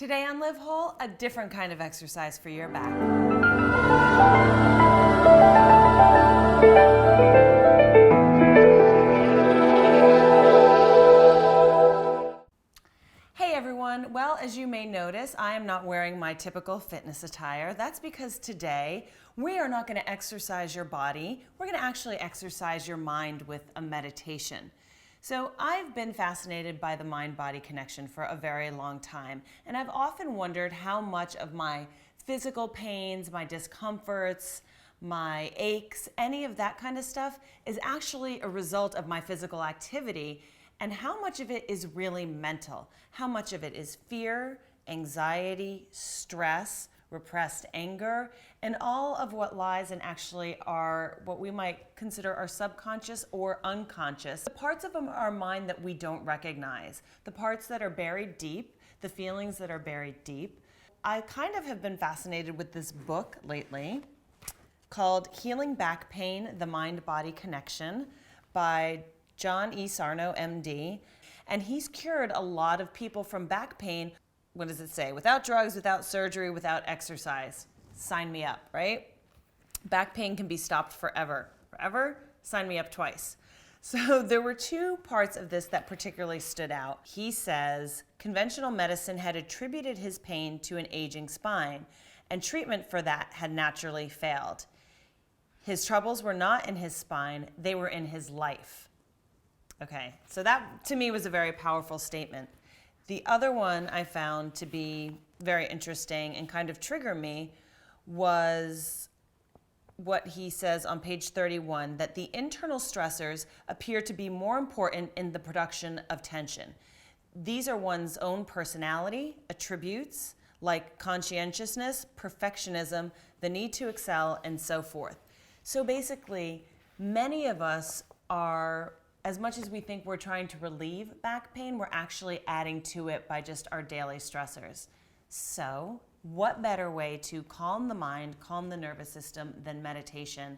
Today on Live Whole, a different kind of exercise for your back. Hey everyone, well, as you may notice, I am not wearing my typical fitness attire. That's because today we are not going to exercise your body. We're going to actually exercise your mind with a meditation. So I've been fascinated by the mind-body connection for a very long time, and I've often wondered how much of my physical pains, my discomforts, my aches, any of that kind of stuff is actually a result of my physical activity, and how much of it is really mental. How much of it is fear, anxiety, stress, repressed anger, and all of what lies in actually our, what we might consider our subconscious or unconscious. The parts of our mind that we don't recognize, the parts that are buried deep, the feelings that are buried deep. I kind of have been fascinated with this book lately called Healing Back Pain, The Mind-Body Connection by John E. Sarno, MD. And he's cured a lot of people from back pain. What does it say? Without drugs, without surgery, without exercise. Sign me up, right? Back pain can be stopped forever. Forever? Sign me up twice. So there were two parts of this that particularly stood out. He says conventional medicine had attributed his pain to an aging spine, and treatment for that had naturally failed. His troubles were not in his spine, they were in his life. Okay, so that to me was a very powerful statement. The other one I found to be very interesting and kind of trigger me was what he says on page 31, that the internal stressors appear to be more important in the production of tension. These are one's own personality, attributes like conscientiousness, perfectionism, the need to excel, and so forth. So basically, many of us are, as much as we think we're trying to relieve back pain, we're actually adding to it by just our daily stressors. So, what better way to calm the mind, calm the nervous system than meditation?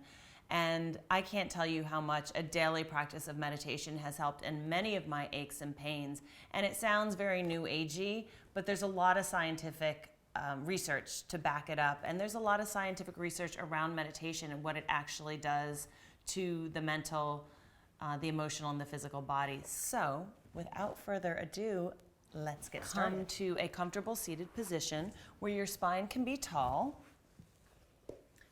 And I can't tell you how much a daily practice of meditation has helped in many of my aches and pains. And it sounds very new agey, but there's a lot of scientific research to back it up. And there's a lot of scientific research around meditation and what it actually does to the mental, the emotional, and the physical body. So, without further ado, let's get started. Come to a comfortable seated position where your spine can be tall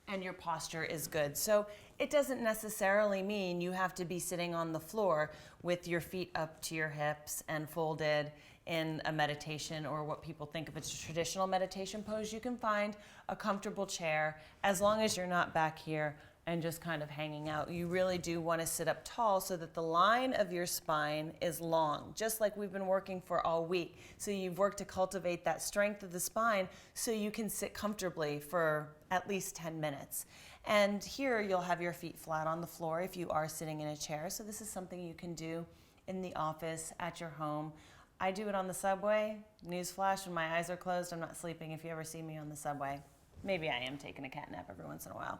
and your posture is good. So, it doesn't necessarily mean you have to be sitting on the floor with your feet up to your hips and folded in a meditation or what people think of as a traditional meditation pose. You can find a comfortable chair as long as you're not back here and just kind of hanging out. You really do want to sit up tall so that the line of your spine is long, just like we've been working for all week. So you've worked to cultivate that strength of the spine so you can sit comfortably for at least 10 minutes. And here you'll have your feet flat on the floor if you are sitting in a chair. So this is something you can do in the office, at your home. I do it on the subway. Newsflash, when my eyes are closed, I'm not sleeping if you ever see me on the subway. Maybe I am taking a cat nap every once in a while.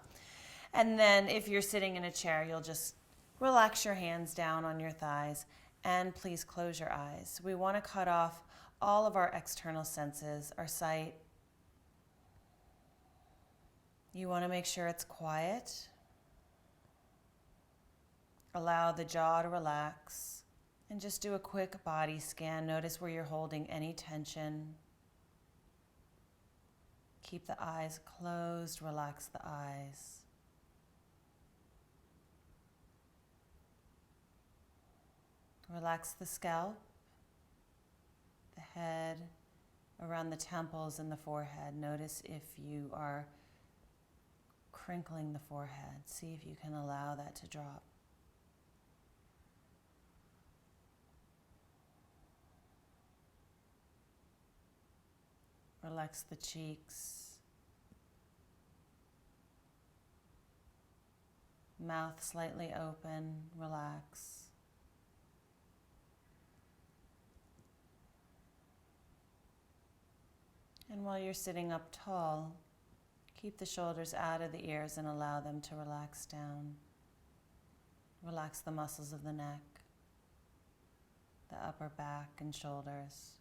And then if you're sitting in a chair, you'll just relax your hands down on your thighs and please close your eyes. We want to cut off all of our external senses, our sight. You want to make sure it's quiet. Allow the jaw to relax and just do a quick body scan. Notice where you're holding any tension. Keep the eyes closed, relax the eyes. Relax the scalp, the head, around the temples and the forehead. Notice if you are crinkling the forehead. See if you can allow that to drop. Relax the cheeks. Mouth slightly open, relax. And while you're sitting up tall, keep the shoulders out of the ears and allow them to relax down. Relax the muscles of the neck, the upper back and shoulders.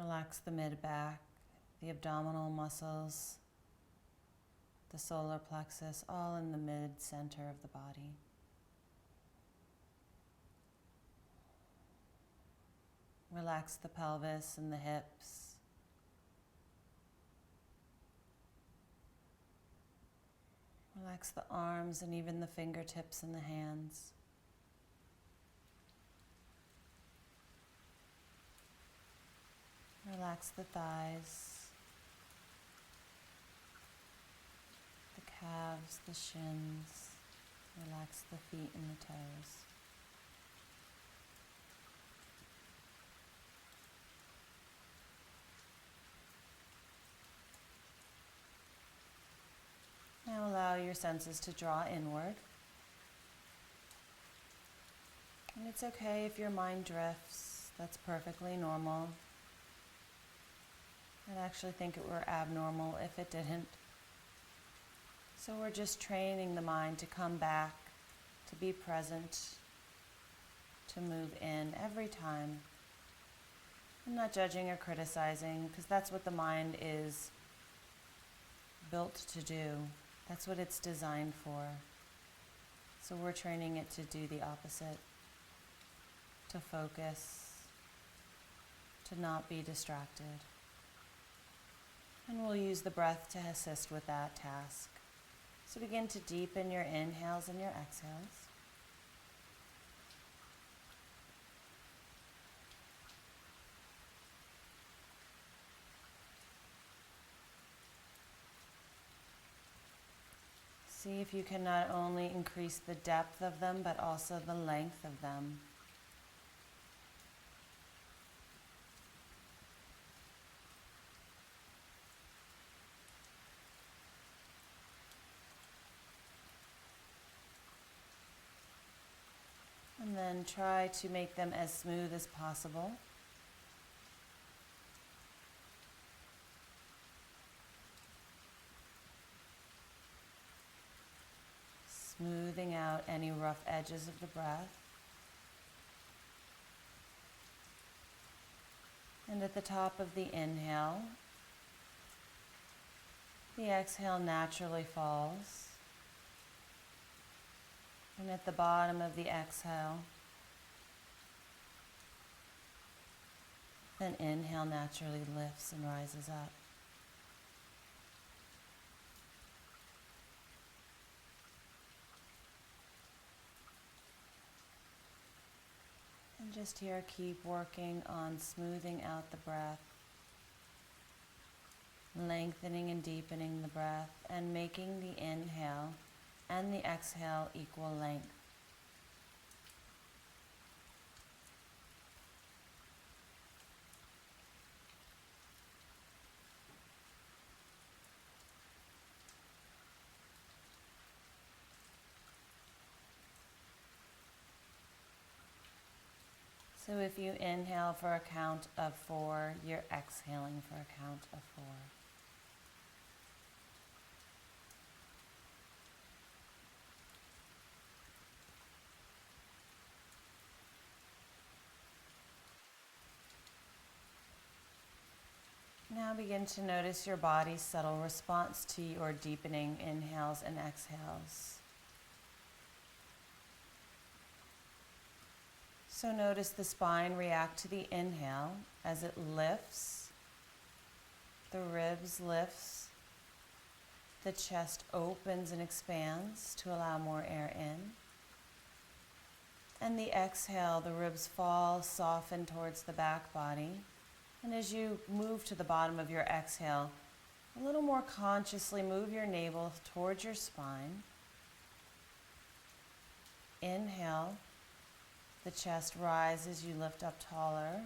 Relax the mid-back, the abdominal muscles, the solar plexus, all in the mid-center of the body. Relax the pelvis and the hips. Relax the arms and even the fingertips and the hands. Relax the thighs, the calves, the shins. Relax the feet and the toes. Now allow your senses to draw inward. And it's okay if your mind drifts. That's perfectly normal. I'd actually think it were abnormal if it didn't. So we're just training the mind to come back, to be present, to move in every time. I'm not judging or criticizing, because that's what the mind is built to do. That's what it's designed for. So we're training it to do the opposite, to focus, to not be distracted. And we'll use the breath to assist with that task. So begin to deepen your inhales and your exhales. See if you can not only increase the depth of them, but also the length of them. And then try to make them as smooth as possible. Smoothing out any rough edges of the breath. And at the top of the inhale, the exhale naturally falls. And at the bottom of the exhale, then inhale naturally lifts and rises up. And just here, keep working on smoothing out the breath, lengthening and deepening the breath, and making the inhale and the exhale equal length. So if you inhale for a count of 4, you're exhaling for a count of 4. Now begin to notice your body's subtle response to your deepening inhales and exhales. So notice the spine react to the inhale as it lifts, the ribs lifts, the chest opens and expands to allow more air in. And the exhale, the ribs fall, soften towards the back body. And as you move to the bottom of your exhale, a little more consciously move your navel towards your spine. Inhale, the chest rises, you lift up taller.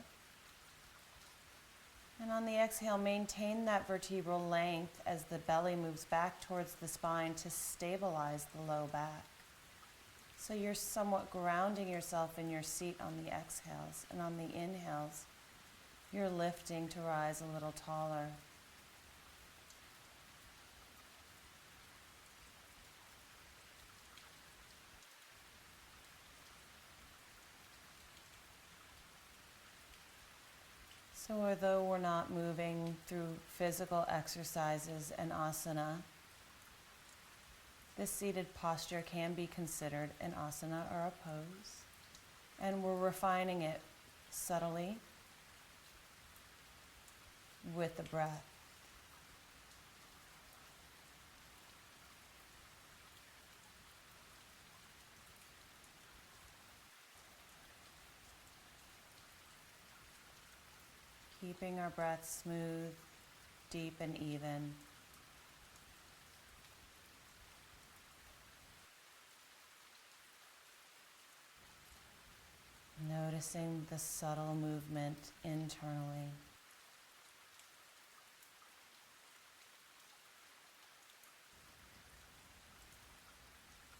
And on the exhale, maintain that vertebral length as the belly moves back towards the spine to stabilize the low back. So you're somewhat grounding yourself in your seat on the exhales, and on the inhales, you're lifting to rise a little taller. So although we're not moving through physical exercises and asana, this seated posture can be considered an asana or a pose, and we're refining it subtly with the breath. Keeping our breath smooth, deep, and even. Noticing the subtle movement internally.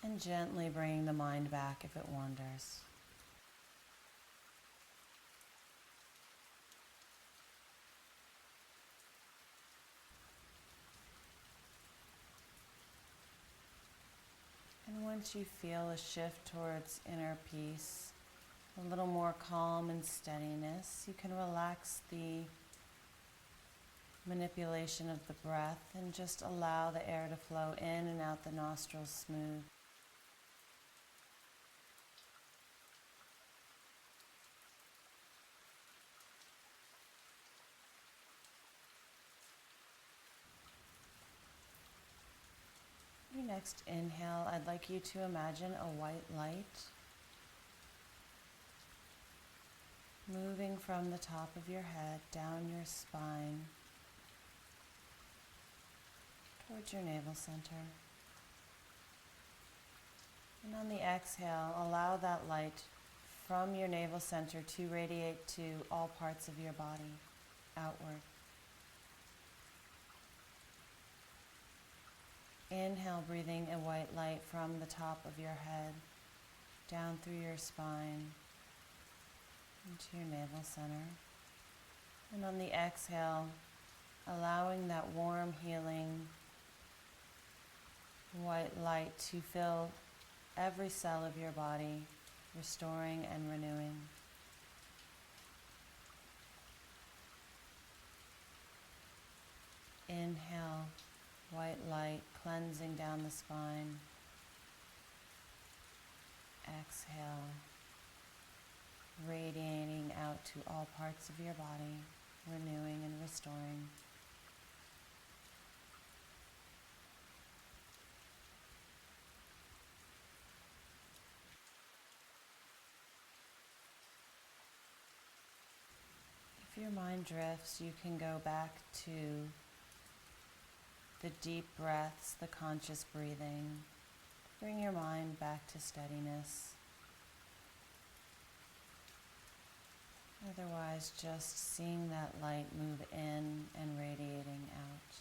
And gently bringing the mind back if it wanders. And once you feel a shift towards inner peace, a little more calm and steadiness, you can relax the manipulation of the breath and just allow the air to flow in and out the nostrils smooth. Your next inhale, I'd like you to imagine a white light moving from the top of your head down your spine towards your navel center. And on the exhale, allow that light from your navel center to radiate to all parts of your body, outward. Inhale, breathing a white light from the top of your head, down through your spine, into your navel center. And on the exhale, allowing that warm, healing white light to fill every cell of your body, restoring and renewing. Inhale, white light cleansing down the spine. Exhale, radiating out to all parts of your body, renewing and restoring. If your mind drifts, you can go back to the deep breaths, the conscious breathing. Bring your mind back to steadiness. Otherwise, just seeing that light move in and radiating out.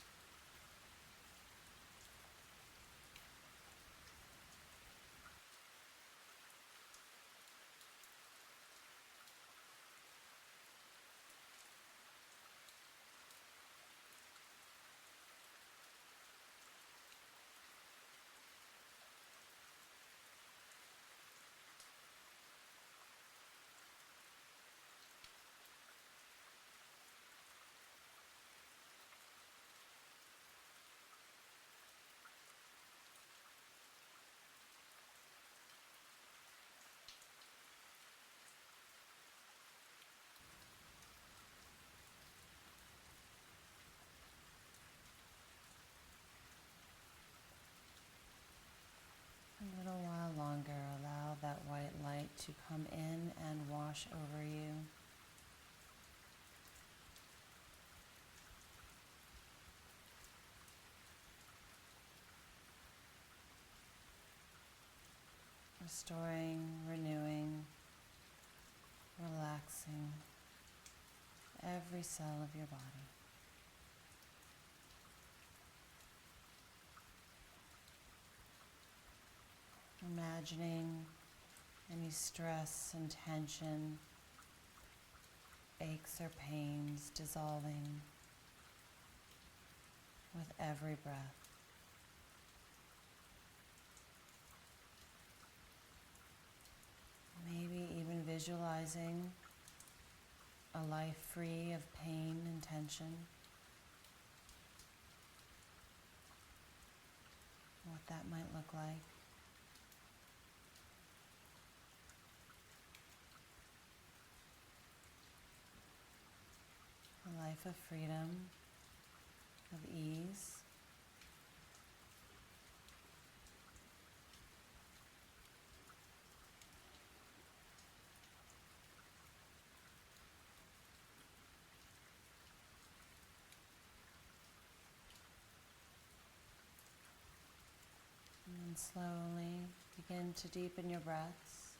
A little while longer, allow that white light to come in and wash over you. Restoring, renewing, relaxing every cell of your body. Imagining any stress and tension, aches or pains dissolving with every breath. Maybe even visualizing a life free of pain and tension. What that might look like. A life of freedom, of ease. And slowly begin to deepen your breaths.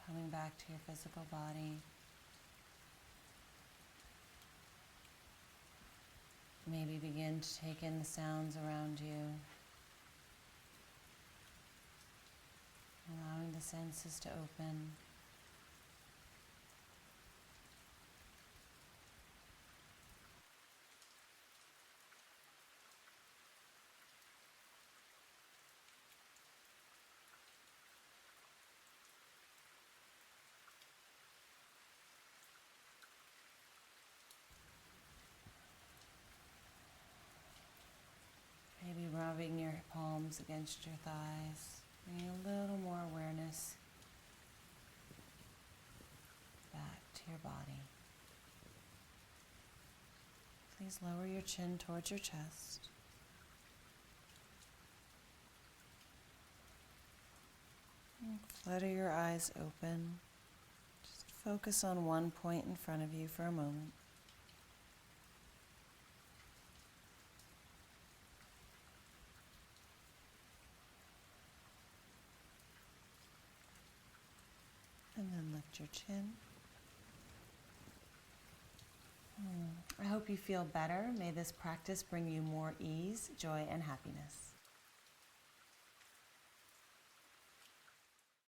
Coming back to your physical body. Maybe begin to take in the sounds around you. Allowing the senses to open. Maybe rubbing your palms against your thighs, bringing a little more awareness back to your body. Please lower your chin towards your chest. And flutter your eyes open. Just focus on one point in front of you for a moment. And then lift your chin. I hope you feel better. May this practice bring you more ease, joy, and happiness.